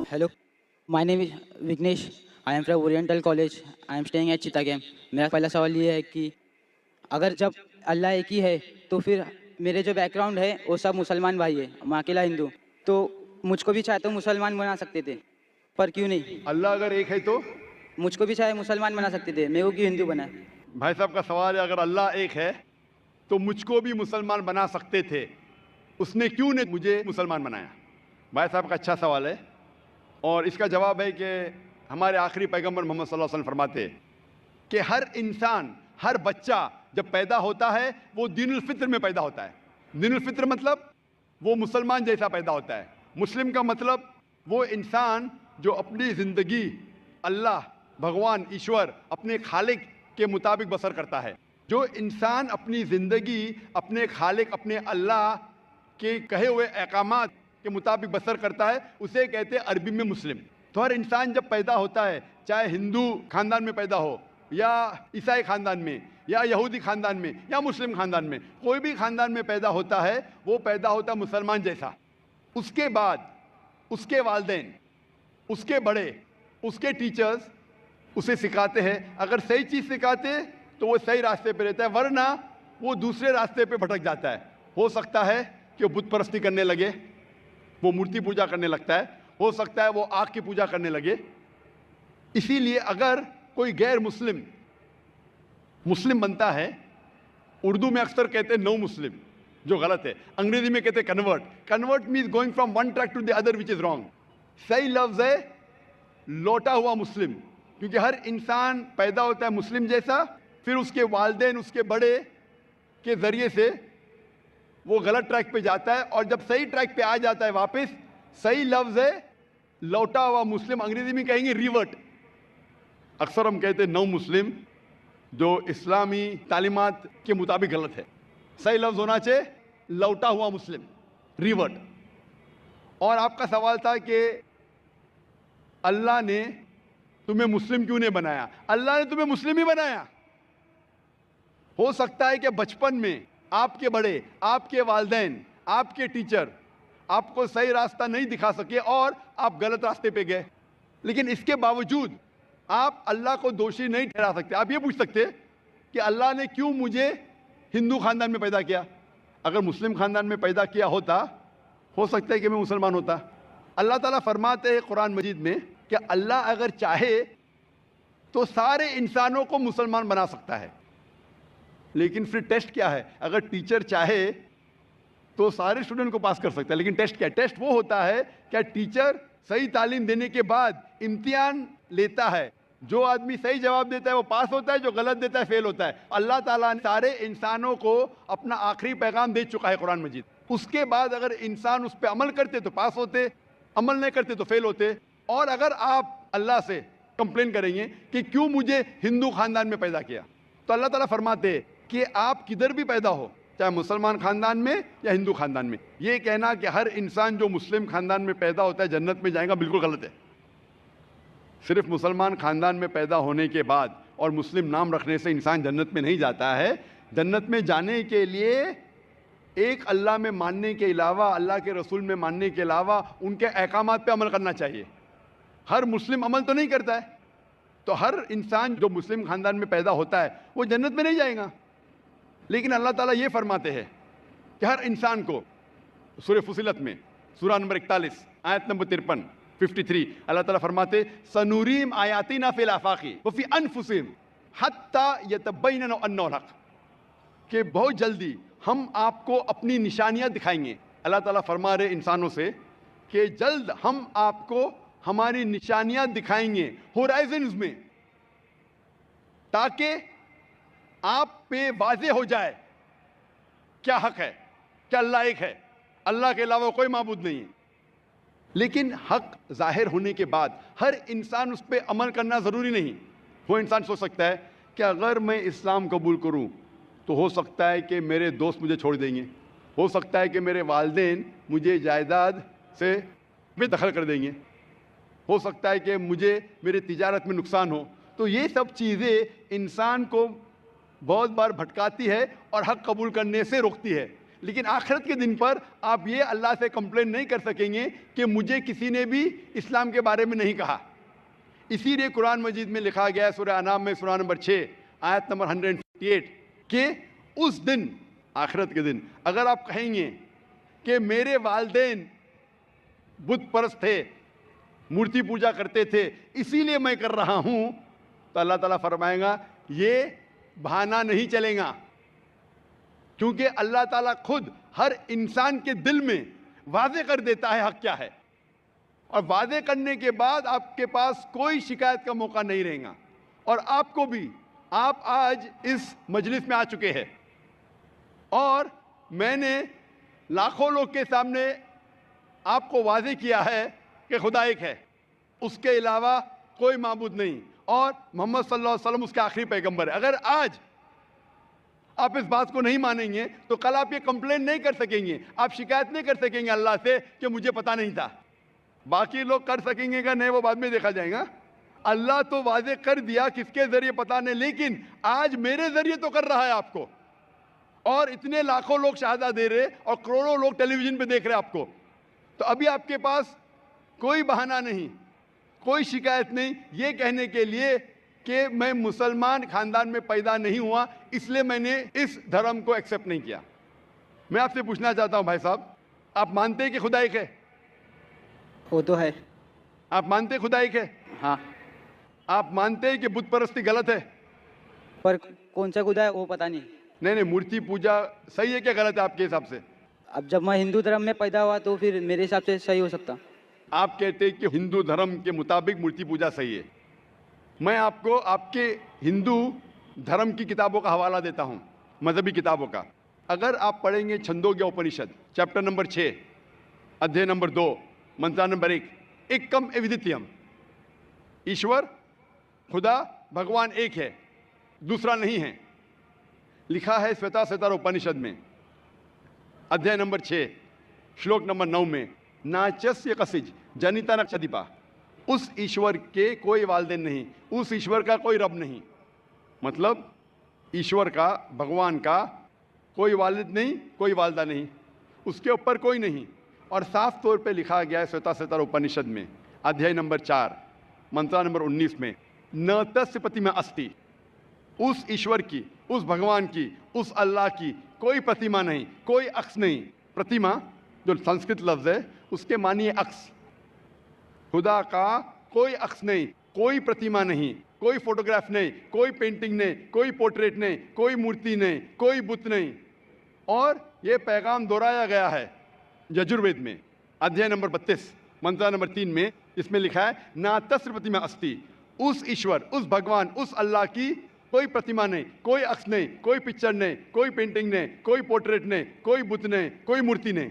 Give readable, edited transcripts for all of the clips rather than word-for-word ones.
Hello, my name is Vignesh. I am from Oriental College. I am staying at चितागेम. मेरा पहला सवाल ये है कि अगर जब अल्लाह एक ही है तो फिर मेरे जो बैकग्राउंड है वो सब मुसलमान भाई है, मैं अकेला हिंदू, तो मुझको भी चाहे तो मुसलमान बना सकते थे, पर क्यों नहीं? अल्लाह अगर एक है तो मुझको भी चाहे मुसलमान बना सकते थे, मैं वो क्यों हिंदू बना? भाई साहब का सवाल है, अगर अल्लाह एक है तो मुझको भी मुसलमान बना सकते थे, उसने क्यों ने मुझे मुसलमान बनाया? भाई साहब का अच्छा सवाल है और इसका जवाब है कि हमारे आखिरी पैगंबर मोहम्मद सल्लल्लाहु अलैहि वसल्लम फरमाते हैं कि हर इंसान, हर बच्चा जब पैदा होता है वो दीनुल फित्र में पैदा होता है। दीनुल फित्र मतलब वो मुसलमान जैसा पैदा होता है। मुस्लिम का मतलब वो इंसान जो अपनी ज़िंदगी अल्लाह, भगवान, ईश्वर, अपने खालिक के मुताबिक बसर करता है। जो इंसान अपनी ज़िंदगी अपने खालिक, अपने अल्लाह के कहे हुए अहकामात के मुताबिक बसर करता है, उसे कहते हैं अरबी में मुस्लिम। तो हर इंसान जब पैदा होता है, चाहे हिंदू ख़ानदान में पैदा हो या ईसाई ख़ानदान में या यहूदी ख़ानदान में या मुस्लिम ख़ानदान में, कोई भी ख़ानदान में पैदा होता है, वो पैदा होता है मुसलमान जैसा। उसके बाद उसके वालिदैन, उसके बड़े, उसके टीचर्स उसे सिखाते हैं। अगर सही चीज़ सिखाते तो वो सही रास्ते पे रहता है, वरना वो दूसरे रास्ते पे भटक जाता है। हो सकता है कि वो बुत परस्ती करने लगे, वो मूर्ति पूजा करने लगता है, हो सकता है वो आग की पूजा करने लगे। इसीलिए अगर कोई गैर मुस्लिम मुस्लिम बनता है, उर्दू में अक्सर कहते हैं नो मुस्लिम, जो गलत है। अंग्रेजी में कहते हैं convert. Convert means going from one track to the other which is wrong. सही लफ्ज है लौटा हुआ मुस्लिम, क्योंकि हर इंसान पैदा होता है मुस्लिम जैसा, फिर उसके वालिदैन, उसके बड़े के ज़रिए से वो गलत ट्रैक पे जाता है और जब सही ट्रैक पे आ जाता है वापस, सही लफ्ज़ है लौटा हुआ मुस्लिम। अंग्रेजी में कहेंगे रिवर्ट। अक्सर हम कहते हैं नौ मुस्लिम, जो इस्लामी तालीमात के मुताबिक गलत है। सही लफ्ज़ होना चाहिए लौटा हुआ मुस्लिम, रिवर्ट। और आपका सवाल था कि अल्लाह ने तुम्हें मुस्लिम क्यों नहीं बनाया? अल्लाह ने तुम्हें मुस्लिम ही बनाया। हो सकता है कि बचपन में आपके बड़े, आपके वालिदैन, आपके टीचर आपको सही रास्ता नहीं दिखा सके और आप गलत रास्ते पे गए, लेकिन इसके बावजूद आप अल्लाह को दोषी नहीं ठहरा सकते। आप ये पूछ सकते कि अल्लाह ने क्यों मुझे हिंदू खानदान में पैदा किया? अगर मुस्लिम खानदान में पैदा किया होता, हो सकता है कि मैं मुसलमान होता। अल्लाह ताला फरमाते हैं कुरान मजीद में कि अल्लाह अगर चाहे तो सारे इंसानों को मुसलमान बना सकता है, लेकिन फिर टेस्ट क्या है? अगर टीचर चाहे तो सारे स्टूडेंट को पास कर सकता है, लेकिन टेस्ट क्या है? टेस्ट वो होता है क्या टीचर सही तालीम देने के बाद इम्तिहान लेता है। जो आदमी सही जवाब देता है वो पास होता है, जो गलत देता है फेल होता है। अल्लाह ताला ने सारे इंसानों को अपना आखिरी पैगाम दे चुका है कुरान मजीद। उसके बाद अगर इंसान उस पर अमल करते तो पास होते, अमल नहीं करते तो फेल होते। और अगर आप अल्लाह से कंप्लेन करेंगे कि क्यों मुझे हिंदू खानदान में पैदा किया, तो अल्लाह ताला फरमाते कि आप किधर भी पैदा हो, चाहे मुसलमान खानदान में या हिंदू खानदान में, ये कहना कि हर इंसान जो मुस्लिम खानदान में पैदा होता है जन्नत में जाएगा, बिल्कुल गलत है। सिर्फ मुसलमान खानदान में पैदा होने के बाद और मुस्लिम नाम रखने से इंसान जन्नत में नहीं जाता है। जन्नत में जाने के लिए एक अल्लाह में मानने के अलावा, अल्लाह के रसूल में मानने के अलावा उनके अहकामात पे अमल करना चाहिए। हर मुस्लिम अमल तो नहीं करता है, तो हर इंसान जो मुस्लिम खानदान में पैदा होता है वो जन्नत में नहीं जाएगा। लेकिन अल्लाह ताला ये फरमाते हैं कि हर इंसान को, सूरह फुसिलत में सूरा नंबर 41 आयत नंबर 53 53, अल्लाह ताला फरमाते सनूरीम आयातिना फिल आफाकी व फी अनफुसिहिम हत्ता यतबय्यन अन्नहुल हक, कि बहुत जल्दी हम आपको अपनी निशानियां दिखाएंगे। अल्लाह ताला फरमा रहे इंसानों से कि जल्द हम आपको हमारी निशानियां दिखाएंगे होराइजन्स में, ताकि आप पे वाज़े हो जाए क्या हक है, क्या अल्लाह एक है, अल्लाह के अलावा कोई माबूद नहीं है। लेकिन हक जाहिर होने के बाद हर इंसान उस पर अमल करना ज़रूरी नहीं। वो इंसान सोच सकता है कि अगर मैं इस्लाम कबूल करूं तो हो सकता है कि मेरे दोस्त मुझे छोड़ देंगे, हो सकता है कि मेरे वालिदैन मुझे जायदाद से बेदखल कर देंगे, हो सकता है कि मुझे मेरे तिजारत में नुकसान हो। तो ये सब चीज़ें इंसान को बहुत बार भटकाती है और हक कबूल करने से रोकती है। लेकिन आखिरत के दिन पर आप ये अल्लाह से कंप्लेन नहीं कर सकेंगे कि मुझे किसी ने भी इस्लाम के बारे में नहीं कहा। इसीलिए कुरान मजीद में लिखा गया है सूरह अनाम में सूरह नंबर 6 आयत नंबर 158 कि उस दिन, आखिरत के दिन, अगर आप कहेंगे कि मेरे वालिदैन बुत परस्त थे, मूर्ति पूजा करते थे, इसीलिए मैं कर रहा हूँ, तो अल्लाह ताला फरमाएगा ये बहाना नहीं चलेगा, क्योंकि अल्लाह ताला खुद हर इंसान के दिल में वाज़े कर देता है हक क्या है, और वादे करने के बाद आपके पास कोई शिकायत का मौका नहीं रहेगा। और आपको भी, आप आज इस मजलिस में आ चुके हैं और मैंने लाखों लोग के सामने आपको वादे किया है कि खुदा एक है, उसके अलावा कोई माबूद नहीं, और मोहम्मद सल्लल्लाहु अलैहि वसल्लम उसके आखिरी पैगंबर है। अगर आज आप इस बात को नहीं मानेंगे तो कल आप ये कंप्लेन नहीं कर सकेंगे, आप शिकायत नहीं कर सकेंगे अल्लाह से कि मुझे पता नहीं था। बाकी लोग कर सकेंगे क्या नहीं, वो बाद में देखा जाएगा। अल्लाह तो वादे कर दिया, किसके जरिए पता नहीं, लेकिन आज मेरे जरिए तो कर रहा है आपको, और इतने लाखों लोग शहादा दे रहे और करोड़ों लोग टेलीविजन पे देख रहे आपको। तो अभी आपके पास कोई बहाना नहीं, कोई शिकायत नहीं ये कहने के लिए कि मैं मुसलमान खानदान में पैदा नहीं हुआ इसलिए मैंने इस धर्म को एक्सेप्ट नहीं किया। मैं आपसे पूछना चाहता हूं भाई साहब, आप मानते हैं कि खुदा एक है? वो तो है। आप मानते हैं खुदा एक है? हाँ। आप मानते हैं कि बुत परस्ती गलत है? पर कौन सा खुदा है वो पता नहीं। नहीं, मूर्ति पूजा सही है क्या गलत है आपके हिसाब से? अब जब मैं हिंदू धर्म में पैदा हुआ तो फिर मेरे हिसाब से सही हो सकता। आप कहते हैं कि हिंदू धर्म के मुताबिक मूर्ति पूजा सही है। मैं आपको आपके हिंदू धर्म की किताबों का हवाला देता हूं, मजहबी किताबों का। अगर आप पढ़ेंगे छंदोग्य उपनिषद चैप्टर नंबर 6 अध्याय नंबर 2 मंत्र नंबर 1, एकम एविदित्यम, ईश्वर खुदा भगवान एक है, दूसरा नहीं है, लिखा है श्वेता उपनिषद में अध्याय नंबर 6 श्लोक नंबर 9 में, नाचस्य कसिज जनिता नक्षदिपा, उस ईश्वर के कोई वालिदैन नहीं, उस ईश्वर का कोई रब नहीं। मतलब ईश्वर का, भगवान का कोई वालिद नहीं, कोई वालदा नहीं, उसके ऊपर कोई नहीं। और साफ तौर पे लिखा गया है श्वेता उपनिषद में अध्याय नंबर 4 मंत्र नंबर 19 में, न तस्य प्रतिमा अस्ति, उस ईश्वर की, उस भगवान की, उस अल्लाह की कोई प्रतिमा नहीं, कोई अक्स नहीं। प्रतिमा जो संस्कृत लफ्ज़ है उसके मानिए अक्स। खुदा का कोई अक्स नहीं, कोई प्रतिमा नहीं, कोई फोटोग्राफ नहीं, कोई पेंटिंग नहीं, कोई पोर्ट्रेट नहीं, कोई मूर्ति नहीं, कोई बुत नहीं। और ये पैगाम दोहराया गया है यजुर्वेद में अध्याय नंबर 32 मंत्र नंबर 3 में, इसमें लिखा है ना तस्य प्रतिमा अस्ति, उस ईश्वर, उस भगवान, उस अल्लाह की कोई प्रतिमा नहीं, कोई अक्स नहीं, कोई पिक्चर नहीं, कोई पेंटिंग नहीं, कोई पोर्ट्रेट नहीं, कोई बुत नहीं, कोई मूर्ति नहीं।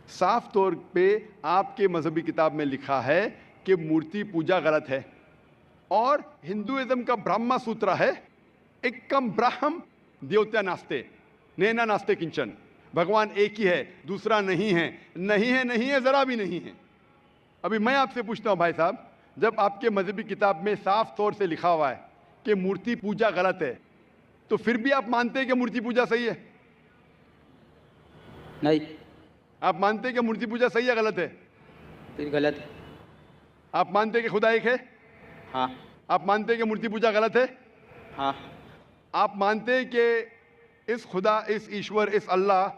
साफ तौर पे आपके मजहबी किताब में लिखा है कि मूर्ति पूजा गलत है। और हिंदुइज्म का ब्रह्मा सूत्र है, एकम ब्रह्म देवता नास्ते नैना नास्ते किंचन, भगवान एक ही है, दूसरा नहीं है, नहीं है, नहीं है, जरा भी नहीं है। अभी मैं आपसे पूछता हूं भाई साहब, जब आपके मजहबी किताब में साफ तौर से लिखा हुआ है कि मूर्ति पूजा गलत है, तो फिर भी आप मानते हैं कि मूर्ति पूजा सही है? नहीं। आप मानते हैं कि मूर्ति पूजा सही है गलत है? फिर गलत है। आप मानते हैं कि खुदा एक है? हाँ। आप मानते हैं कि मूर्ति पूजा गलत है? हाँ। आप मानते हैं कि इस खुदा, इस ईश्वर, इस अल्लाह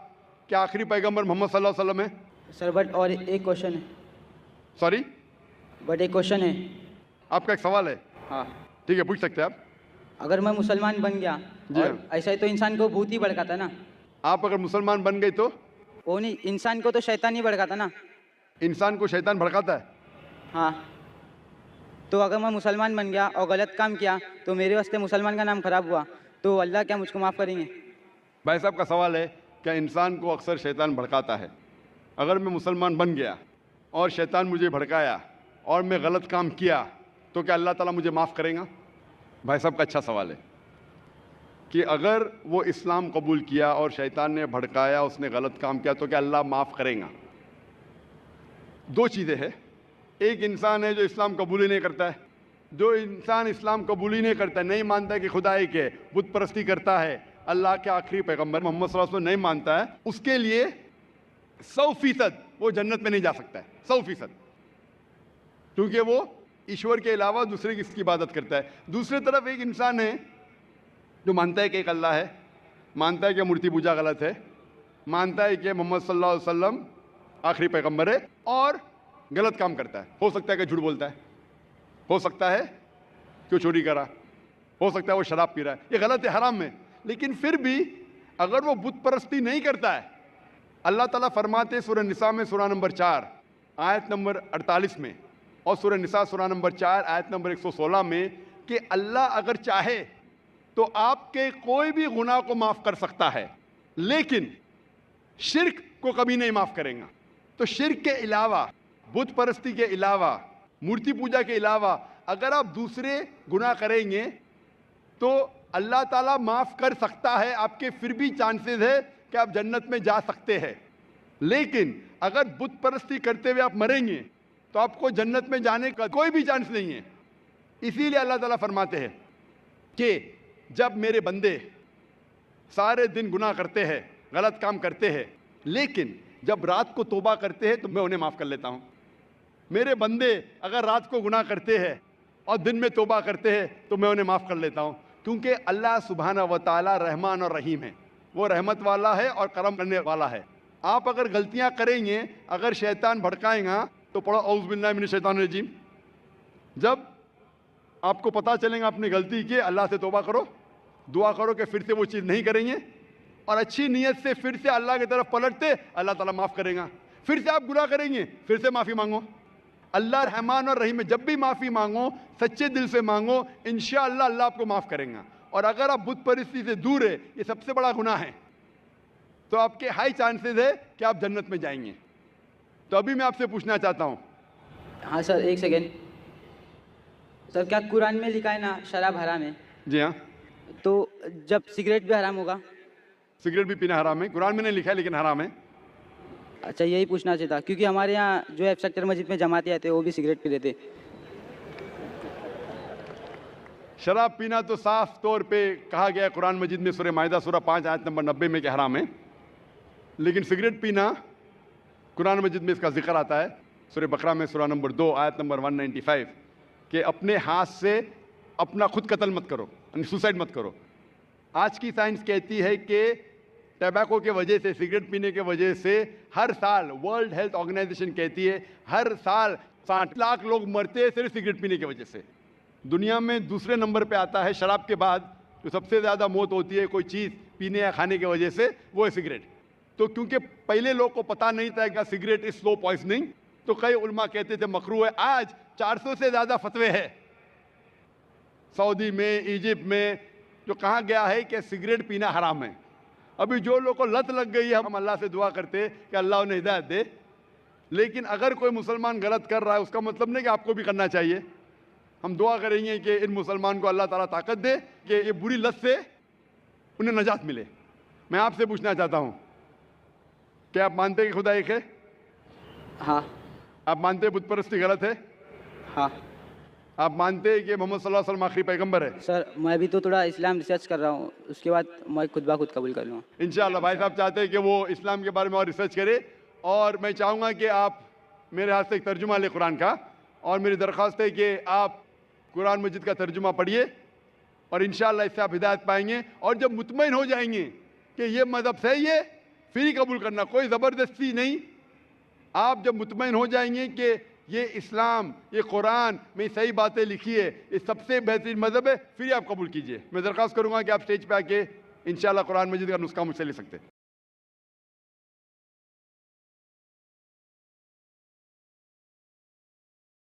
के आखिरी पैगंबर मोहम्मद सल्लल्लाहु अलैहि वसल्लम है? सर बट और एक क्वेश्चन है। सॉरी, बट एक क्वेश्चन है। आपका एक सवाल है? हाँ। ठीक है, पूछ सकते हैं आप। अगर मैं मुसलमान बन गया और ऐसा ही तो इंसान को भूत ही भड़काता ना। आप अगर मुसलमान बन गए तो? वो नहीं, इंसान को तो शैतान ही भड़काता ना। इंसान को शैतान भड़काता है? हाँ। तो अगर मैं मुसलमान बन गया और गलत काम किया तो मेरे वास्ते मुसलमान का नाम खराब हुआ, तो अल्लाह क्या मुझको माफ़ करेंगे? भाई साहब का सवाल है, क्या इंसान को अक्सर शैतान भड़काता है? अगर मैं मुसलमान बन गया और शैतान मुझे भड़काया और मैं गलत काम किया तो क्या अल्लाह ताला मुझे माफ़ करेगा? भाई साहब का अच्छा सवाल है कि अगर वो इस्लाम कबूल किया और शैतान ने भड़काया, उसने गलत काम किया, तो क्या अल्लाह माफ़ करेगा? दो चीज़ें हैं। एक इंसान है जो इस्लाम कबूल ही नहीं करता है। जो इंसान इस्लाम कबूल ही नहीं करता है, नहीं मानता है कि खुदा एक है, बुत परस्ती करता है अल्लाह के आखिरी पैगंबर मोहम्मद सल्लल्लाहु अलैहि वसल्लम नहीं मानता है, उसके लिए 100% वो जन्नत में नहीं जा सकता है, 100%, क्योंकि वो ईश्वर के अलावा दूसरे किसकी इबादत करता है। दूसरी तरफ एक इंसान है जो मानता है कि एक अल्लाह है, मानता है कि मूर्ति पूजा गलत है, मानता है कि मोहम्मद सल्लल्लाहु अलैहि वसल्लम आखिरी पैगंबर है, और गलत काम करता है। हो सकता है कि झूठ बोलता है, हो सकता है कि वो चोरी करा, हो सकता है वो शराब पी रहा है, ये गलत है, हराम है। लेकिन फिर भी अगर वो बुत परस्ती नहीं करता है, अल्लाह ताला फरमाते सूरह निसा में सूरह नंबर 4 आयत नंबर 48 में, और सूरह निसा सूरह नंबर 4 आयत नंबर 116 में कि अल्लाह अगर चाहे तो आपके कोई भी गुनाह को माफ़ कर सकता है, लेकिन शिर्क को कभी नहीं माफ़ करेगा। तो शिर्क के अलावा, बुत परस्ती के अलावा, मूर्ति पूजा के अलावा अगर आप दूसरे गुनाह करेंगे तो अल्लाह ताला माफ़ कर सकता है, आपके फिर भी चांसेस है कि आप जन्नत में जा सकते हैं। लेकिन अगर बुत परस्ती करते हुए आप मरेंगे तो आपको जन्नत में जाने का कोई भी चांस नहीं है। इसीलिए अल्लाह ताला फरमाते हैं कि जब मेरे बंदे सारे दिन गुनाह करते हैं, गलत काम करते हैं, लेकिन जब रात को तौबा करते हैं तो मैं उन्हें माफ़ कर लेता हूँ। मेरे बंदे अगर रात को गुनाह करते हैं और दिन में तौबा करते हैं तो मैं उन्हें माफ़ कर लेता हूँ, क्योंकि अल्लाह सुब्हाना व तआला रहमान और रहीम है, वो रहमत वाला है और करम करने वाला है। आप अगर गलतियाँ करेंगे, अगर शैतान भड़काएगा तो पढ़ो औज़ु बिल्लाहि मिनश शैतानिर रजीम। जब आपको पता चलेगा अपनी गलती की, अल्लाह से तौबा करो, दुआ करो कि फिर से वो चीज़ नहीं करेंगे, और अच्छी नीयत से फिर से अल्लाह की तरफ पलटते, अल्लाह ताला माफ़ करेगा। फिर से आप गुनाह करेंगे, फिर से माफ़ी मांगो, अल्लाह रहमान और रहीम है, जब भी माफ़ी मांगो सच्चे दिल से मांगो, इंशाअल्लाह अल्लाह आपको माफ़ करेगा। और अगर आप बुत परस्ती से दूर है, ये सबसे बड़ा गुनाह है, तो आपके हाई चांसेस है कि आप जन्नत में जाएंगे। तो अभी मैं आपसे पूछना चाहता हूँ। हाँ सर, एक सेकेंड सर, क्या कुरान में लिखा है ना शराब हराम है? जी हाँ, तो जब सिगरेट भी हराम होगा? सिगरेट भी पीना हराम है, कुरान में नहीं लिखा है लेकिन हराम है। अच्छा, यही पूछना चाहिए था, क्योंकि हमारे यहाँ जो है सेक्टर मस्जिद में जमाते आते वो भी सिगरेट पी लेते। शराब पीना तो साफ तौर पे कहा गया कुरान मजीद में सूरह माइदा सूरह 5 आयत नंबर 90 में कि हराम है। लेकिन सिगरेट पीना कुरान मजीद में इसका जिक्र आता है सूरह बकरा में सूरह नंबर 2 आयत नंबर 195 कि अपने हाथ से अपना खुद कत्ल मत करो, सुसाइड मत करो। आज की साइंस कहती है कि टैबाको के वजह से, सिगरेट पीने के वजह से हर साल, वर्ल्ड हेल्थ ऑर्गेनाइजेशन कहती है, हर साल 60 लाख लोग मरते हैं सिर्फ सिगरेट पीने की वजह से। दुनिया में दूसरे नंबर पे आता है शराब के बाद, जो सबसे ज़्यादा मौत होती है कोई चीज़ पीने या खाने की वजह से, वो है सिगरेट। तो क्योंकि पहले लोग को पता नहीं था कि सिगरेट इज स्लो पॉइजनिंग, तो कई उलमा कहते थे मकरू है। आज 400 से ज़्यादा फतवे हैं सऊदी में, इजिप्ट में, जो कहा गया है कि सिगरेट पीना हराम है। अभी जो लोग को लत लग गई है, हम अल्लाह से दुआ करते कि अल्लाह उन्हें हिदायत दे। लेकिन अगर कोई मुसलमान गलत कर रहा है, उसका मतलब नहीं कि आपको भी करना चाहिए। हम दुआ करेंगे कि इन मुसलमान को अल्लाह ताला ताकत दे कि ये बुरी लत से उन्हें नजात मिले। मैं आपसे पूछना चाहता हूँ, क्या आप मानते हैं कि खुदा एक है? हाँ। आप मानते हैं बुत परस्ती गलत है? हाँ। आप मानते हैं कि मोहम्मद सल्लल्लाहु अलैहि वसल्लम आखिरी पैगंबर है? सर, मैं भी तो थोड़ा इस्लाम रिसर्च कर रहा हूँ, उसके बाद मैं खुद ब खुद कबूल कर लूँगा इंशाअल्लाह। भाई साहब चाहते हैं कि वो इस्लाम के बारे में और रिसर्च करे, और मैं चाहूँगा कि आप मेरे हाथ से एक तर्जुमा ले कुरान का, और मेरी दरख्वास्त है कि आप कुरान मजीद का तर्जुमा पढ़िए, और इंशाअल्लाह इससे आप हिदायत पाएंगे। और जब मुतमईन हो जाएंगे कि ये मज़हब सही है, फिर ही कबूल करना, कोई ज़बरदस्ती नहीं। आप जब मुतमईन हो जाएंगे कि ये इस्लाम, ये कुरान में सही बातें लिखी है, ये सबसे बेहतरीन मज़हब है, फिर ही आप कबूल कीजिए। मैं दरख्वास्त करूँगा कि आप स्टेज पे आके इंशाअल्लाह कुरान मजीद का नुस्खा मुझसे ले सकते हैं।